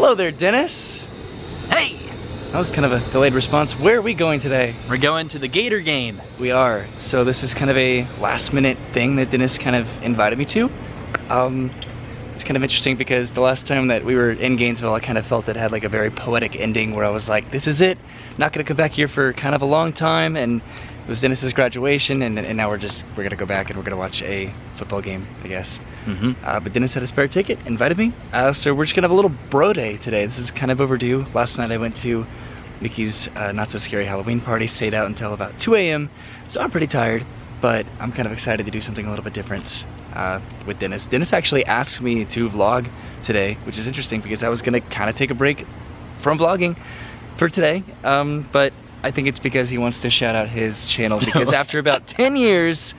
Hello there, Dennis. Hey! That was kind of a delayed response. Where are we going today? We're going to the Gator game. We are. So this is kind of a last minute thing that Dennis kind of invited me to. It's kind of interesting because the last time that we were in Gainesville, I kind of felt it had like a very poetic ending where I was like, this is it. Not gonna come back here for kind of a long time. And it was Dennis's graduation, and now we're gonna go back and we're gonna watch a football game, I guess. But Dennis had a spare ticket, invited me. So we're just gonna have a little bro day today. This is kind of overdue. Last night I went to Mickey's not so scary Halloween party, stayed out until about 2 a.m. So I'm pretty tired, but I'm kind of excited to do something a little bit different with Dennis. Dennis actually asked me to vlog today, which is interesting because I was gonna kind of take a break from vlogging for today, but I think it's because he wants to shout out his channel because after about 10 years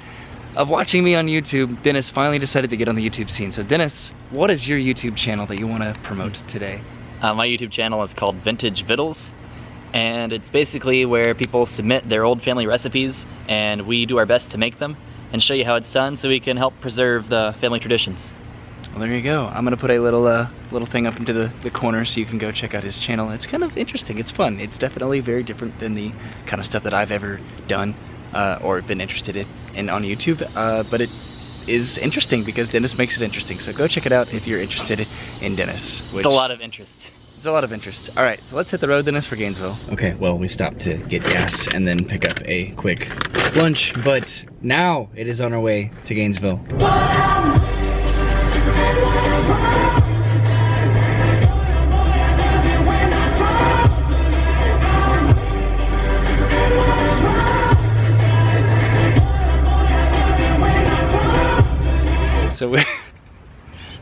of watching me on YouTube, Dennis finally decided to get on the YouTube scene. So Dennis, what is your YouTube channel that you want to promote today? My YouTube channel is called Vintage Vittles, and it's basically where people submit their old family recipes and we do our best to make them and show you how it's done so we can help preserve the family traditions. Well, there you go. I'm gonna put a little thing up into the corner so you can go check out his channel. It's kind of interesting, it's fun. It's definitely very different than the kind of stuff that I've ever done or been interested in on YouTube, but it is interesting because Dennis makes it interesting. So go check it out if you're interested in Dennis. It's a lot of interest. It's a lot of interest. All right, so let's hit the road, Dennis, for Gainesville. Okay, well, we stopped to get gas and then pick up a quick lunch, but now it is on our way to Gainesville.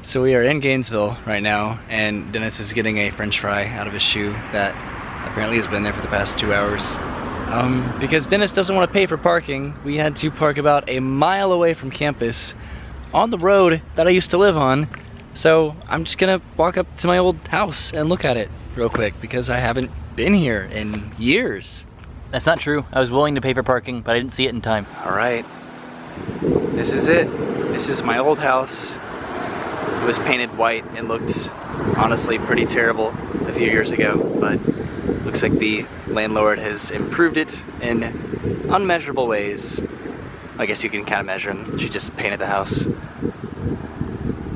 So we are in Gainesville right now, and Dennis is getting a french fry out of his shoe that apparently has been there for the past 2 hours. Because Dennis doesn't want to pay for parking, we had to park about a mile away from campus on the road that I used to live on. So I'm just gonna walk up to my old house and look at it real quick because I haven't been here in years. That's not true. I was willing to pay for parking, but I didn't see it in time. All right, this is it. This is my old house. It was painted white and looked honestly pretty terrible a few years ago, but looks like the landlord has improved it in unmeasurable ways. I guess you can kind of measure them. She just painted the house.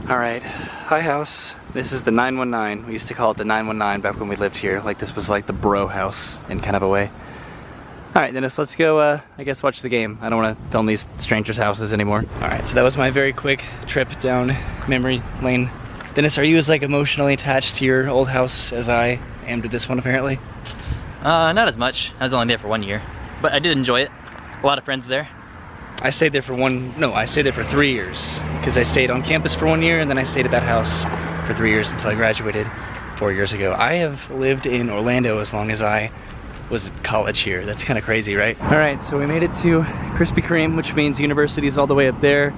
All right, hi house. This is the 919. We used to call it the 919 back when we lived here. Like this was like the bro house in kind of a way. All right, Dennis, let's go, I guess, watch the game. I don't want to film these strangers' houses anymore. All right, so that was my very quick trip down memory lane. Dennis, are you as like emotionally attached to your old house as I am to this one, apparently? Not as much. I was only there for 1 year, but I did enjoy it. A lot of friends there. I stayed there for I stayed there for 3 years because I stayed on campus for 1 year and then I stayed at that house for 3 years until I graduated 4 years ago. I have lived in Orlando as long as I was college here. That's kind of crazy, right? All right, so we made it to Krispy Kreme, which means university's all the way up there.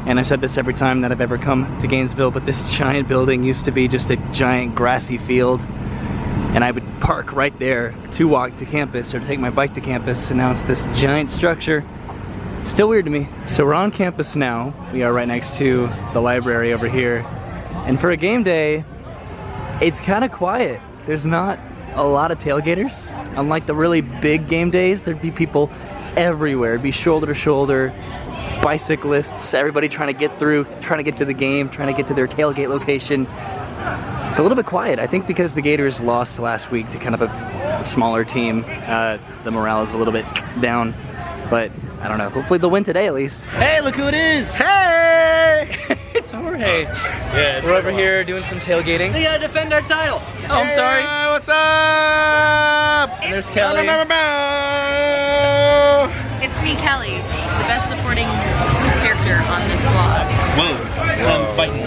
And I've said this every time that I've ever come to Gainesville, but this giant building used to be just a giant grassy field. And I would park right there to walk to campus or to take my bike to campus, and now it's this giant structure. Still weird to me. So we're on campus now. We are right next to the library over here. And for a game day, it's kind of quiet. There's not a lot of tailgaters. Unlike the really big game days, there'd be people everywhere. It'd be shoulder to shoulder, bicyclists, everybody trying to get through, trying to get to the game, trying to get to their tailgate location. It's a little bit quiet, I think because the Gators lost last week to kind of a smaller team. The morale is a little bit down, but I don't know. Hopefully they'll win today at least. Hey, look who it is! Hey! It's Jorge. Yeah, we're over here doing some tailgating. We gotta defend our title. Oh, I'm sorry. What's up? And there's Kelly. It's me, Kelly, the best supporting character on this vlog. Whoa. I'm spiking.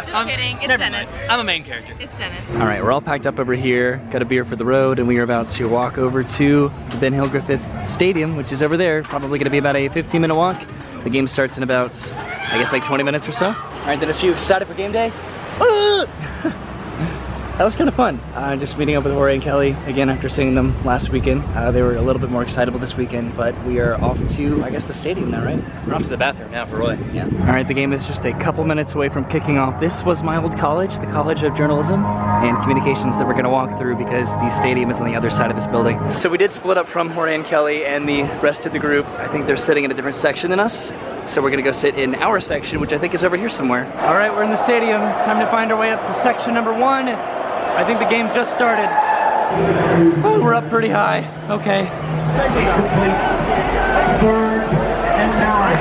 Just kidding, it's Dennis. I'm a main character. It's Dennis. All right, we're all packed up over here, got a beer for the road, and we are about to walk over to the Ben Hill Griffith Stadium, which is over there. Probably gonna be about a 15-minute walk. The game starts in about, I guess, like 20 minutes or so. All right, Dennis, are you excited for game day? that was kind of fun. Just meeting up with Jorge and Kelly again after seeing them last weekend. They were a little bit more excitable this weekend, but we are off to, I guess, the stadium now, right? We're off to the bathroom now for Roy. Yeah. All right, the game is just a couple minutes away from kicking off. This was my old college, the College of Journalism and Communications, that we're gonna walk through because the stadium is on the other side of this building. So we did split up from Jorge and Kelly and the rest of the group. I think they're sitting in a different section than us. So we're gonna go sit in our section, which I think is over here somewhere. All right, we're in the stadium. Time to find our way up to section number 1. I think the game just started. Oh, we're up pretty high. Okay. Third and 9.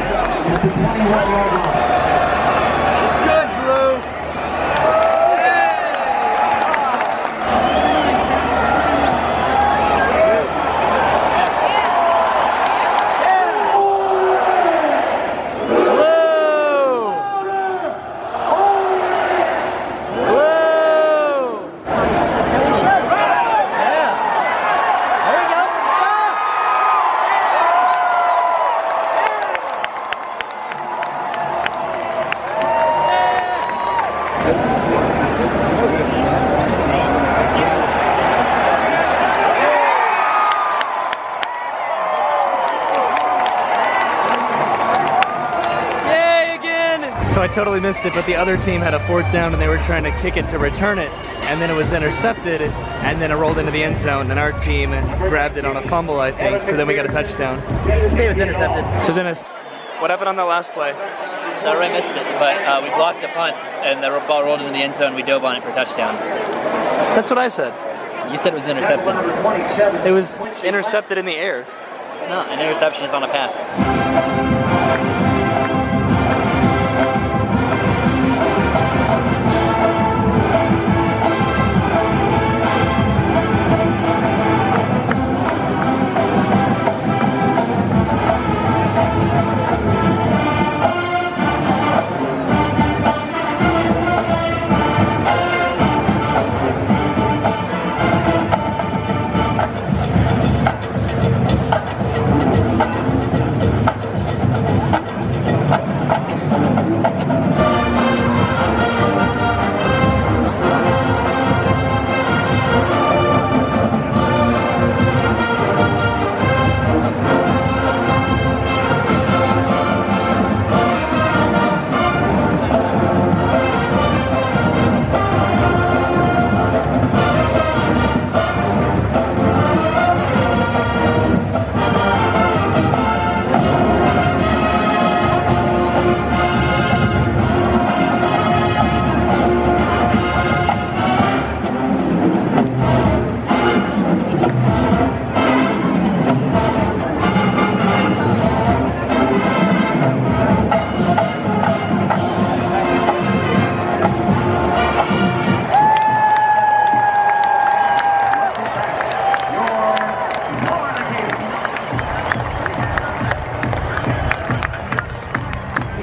21-yard line. It's good, Blue. So I totally missed it, but the other team had a 4th down and they were trying to kick it to return it, and then it was intercepted, and then it rolled into the end zone, and our team grabbed it on a fumble, I think, so then we got a touchdown. Say it was intercepted. So Dennis, what happened on that last play? So Roy missed it, but we blocked a punt, and the ball rolled into the end zone. We dove on it for a touchdown. That's what I said. You said it was intercepted. It was intercepted in the air. No, an interception is on a pass.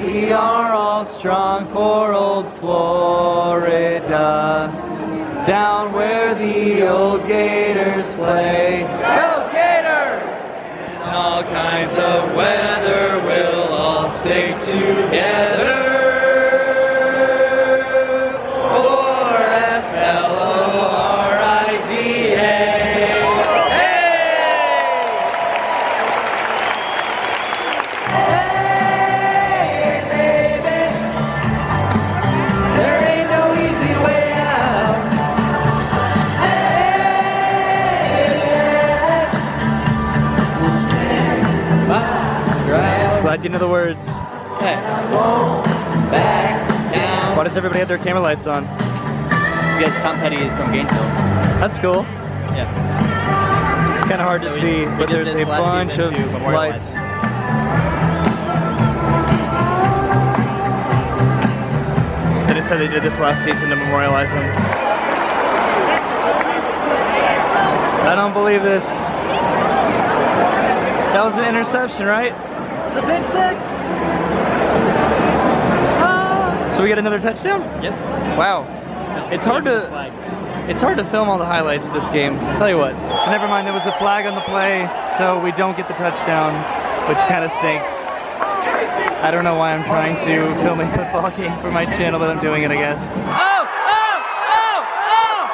We are all strong for old Florida, down where the old Gators play. Go Gators! In all kinds of weather, we'll all stick together. For FLORIDA. Glad you know the words. Hey. Back down. Why does everybody have their camera lights on? Because Tom Petty is from Gainesville. That's cool. Yeah. It's kind of hard to see, but there's a bunch of lights. They just said they did this last season to memorialize him. I don't believe this. That was an interception, right? It's a big 6. So we get another touchdown? Yep. Wow. It's hard to film all the highlights of this game. I'll tell you what. So never mind, there was a flag on the play, so we don't get the touchdown, which kind of stinks. I don't know why I'm trying to film a football game for my channel, but I'm doing it, I guess. Oh! Oh! Oh! Oh!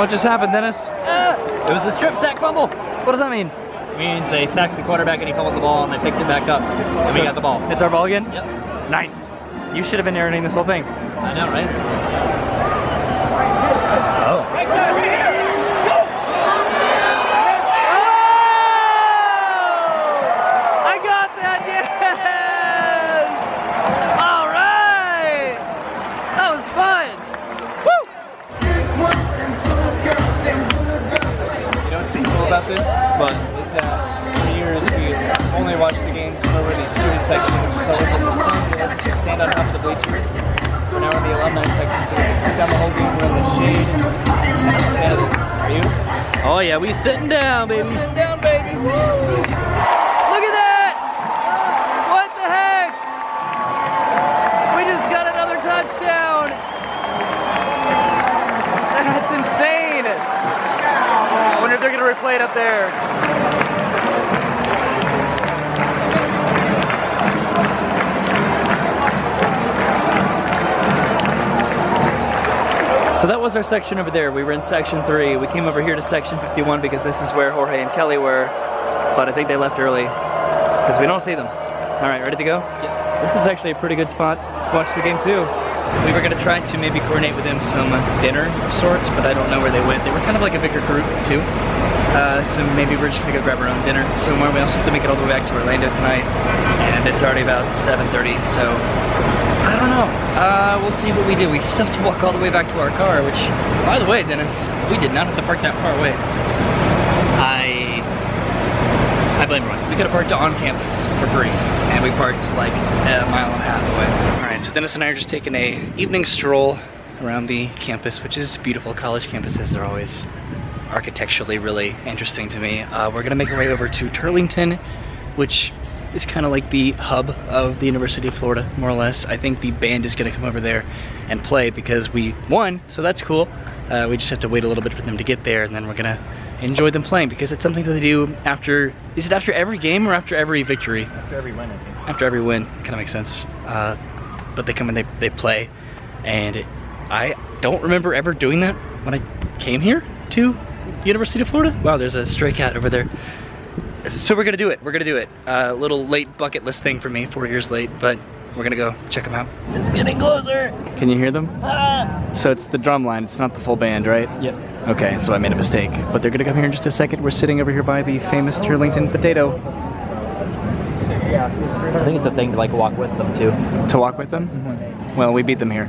What just happened, Dennis? It was a strip sack fumble. What does that mean? It means they sacked the quarterback and he fumbled the ball and they picked it back up. And we got the ball. It's our ball again? Yep. Nice. You should have been narrating this whole thing. I know, right? Oh. I got that, yes! All right! That was fun! Woo! You know what's so cool about this? But is that for years we only watched the games from over the student section, which is always in the sun. It wasn't to stand on top of the bleachers. We're now in the alumni section, so we can sit down the whole game. We're in the shade. I'm a fan of this. Are you? Oh yeah, we sitting down, baby. Sitting down, baby. Woo! Look at that! What the heck? We just got another touchdown! That's insane! I wonder if they're gonna replay it up there. So that was our section over there. We were in section 3. We came over here to section 51 because this is where Jorge and Kelly were, but I think they left early because we don't see them. All right, ready to go? Yeah. This is actually a pretty good spot to watch the game too. We were gonna try to maybe coordinate with them some dinner of sorts, but I don't know where they went. They were kind of like a bigger group too. So maybe we're just gonna go grab our own dinner somewhere. We also have to make it all the way back to Orlando tonight, and it's already about 7:30, so I don't know. We'll see what we do. We still have to walk all the way back to our car, which, by the way, Dennis, we did not have to park that far away. I blame Ryan. We could have parked on campus for free, and we parked like a mile and a half away. All right, so Dennis and I are just taking a evening stroll around the campus, which is beautiful. College campuses are always architecturally really interesting to me. We're gonna make our way over to Turlington, which is kind of like the hub of the University of Florida, more or less. I think the band is gonna come over there and play because we won, so that's cool. We just have to wait a little bit for them to get there, and then we're gonna enjoy them playing because it's something that they do after, is it after every game or after every victory? After every win, I think. After every win, kind of makes sense. But they come and they play, and I don't remember ever doing that when I came here to the University of Florida. Wow, there's a stray cat over there. So we're gonna do it. We're gonna do it. A little late bucket list thing for me, 4 years late, but we're gonna go check them out. It's getting closer. Can you hear them? So it's the drum line, it's not the full band, right? Yep. Okay, so I made a mistake. But they're gonna come here in just a second. We're sitting over here by the famous Turlington potato. I think it's a thing to like walk with them too. To walk with them? Well, we beat them here.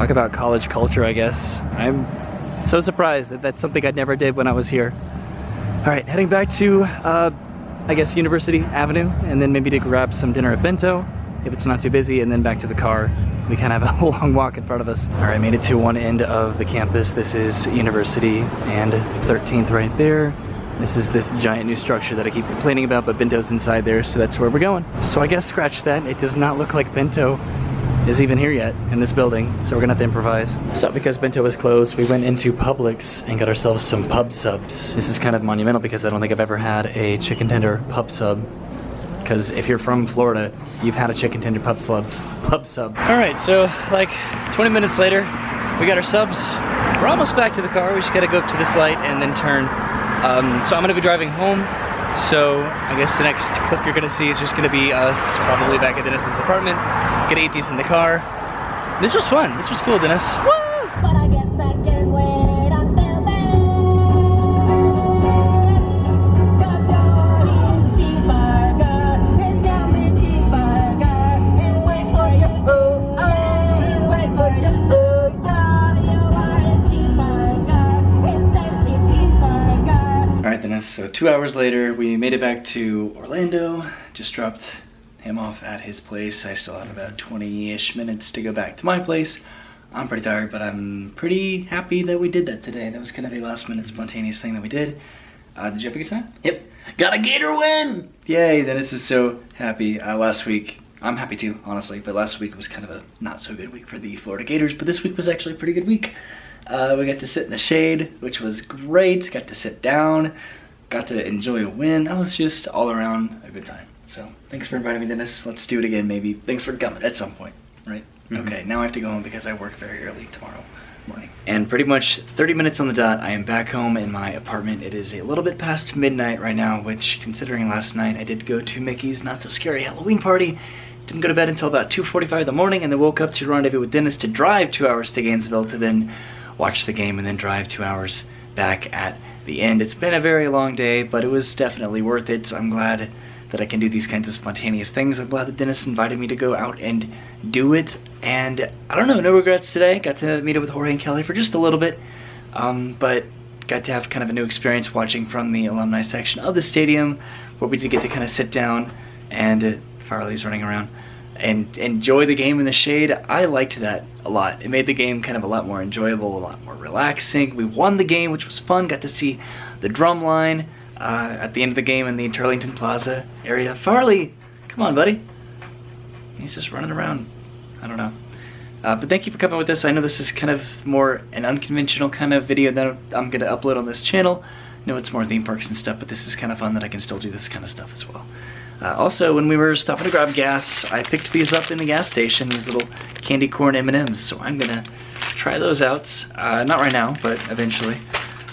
Talk about college culture, I guess. I'm so surprised that that's something I never did when I was here. All right, heading back to, I guess, University Avenue, and then maybe to grab some dinner at Bento, if it's not too busy, and then back to the car. We kind of have a long walk in front of us. All right, made it to one end of the campus. This is University and 13th right there. This is this giant new structure that I keep complaining about, but Bento's inside there, so that's where we're going. So I guess scratch that. It does not look like Bento is even here yet in this building, so we're gonna have to improvise. So because Bento was closed, we went into Publix and got ourselves some pub subs. This is kind of monumental because I don't think I've ever had a chicken tender pub sub. Because if you're from Florida, you've had a chicken tender pub sub. All right, so like 20 minutes later, we got our subs. We're almost back to the car. We just gotta go up to this light and then turn. So I'm gonna be driving home. So I guess the next clip you're gonna see is just gonna be us probably back at Dennis's apartment. Gonna eat these in the car. This was fun. This was cool, Dennis. Woo! But I guess I can wait until then. Got your cheeseburger, it's yummy cheeseburger. And wait for your oh, and wait for your oh, you are a cheeseburger, it's tasty cheeseburger. All right, Dennis. So 2 hours later, we made it back to Orlando. Just dropped him off at his place. I still have about 20-ish minutes to go back to my place. I'm pretty tired, but I'm pretty happy that we did that today. That was kind of a last-minute spontaneous thing that we did. Did you have a good time? Yep. Got a Gator win! Yay, Dennis is so happy. Last week, I'm happy too, honestly, but last week was kind of a not-so-good week for the Florida Gators, but this week was actually a pretty good week. We got to sit in the shade, which was great. Got to sit down, got to enjoy a win. That was just all around a good time. So thanks for inviting me, Dennis. Let's do it again, maybe. Thanks for coming at some point, right? Okay, now I have to go home because I work very early tomorrow morning. And pretty much 30 minutes on the dot, I am back home in my apartment. It is a little bit past midnight right now, which, considering last night I did go to Mickey's Not So Scary Halloween party. Didn't go to bed until about 2:45 in the morning, and then woke up to rendezvous with Dennis to drive 2 hours to Gainesville to then watch the game and then drive 2 hours back at the end. It's been a very long day, but it was definitely worth it. So I'm glad that I can do these kinds of spontaneous things. I'm glad that Dennis invited me to go out and do it. And I don't know, no regrets today. Got to meet up with Jorge and Kelly for just a little bit, but got to have kind of a new experience watching from the alumni section of the stadium, where we did get to kind of sit down and Farley's running around and enjoy the game in the shade. I liked that a lot. It made the game kind of a lot more enjoyable, a lot more relaxing. We won the game, which was fun. Got to see the drum line at the end of the game in the Turlington Plaza area. Farley, come on, buddy. He's just running around. I don't know. But thank you for coming with us. I know this is kind of more an unconventional kind of video that I'm going to upload on this channel. I know it's more theme parks and stuff, but this is kind of fun that I can still do this kind of stuff as well. Also, when we were stopping to grab gas, I picked these up in the gas station, these little candy corn M&Ms, so I'm going to try those out. Not right now, but eventually.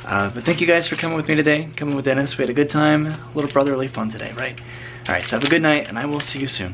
But thank you guys for coming with me today, coming with Dennis. We had a good time, a little brotherly fun today, right? All right, so have a good night, and I will see you soon.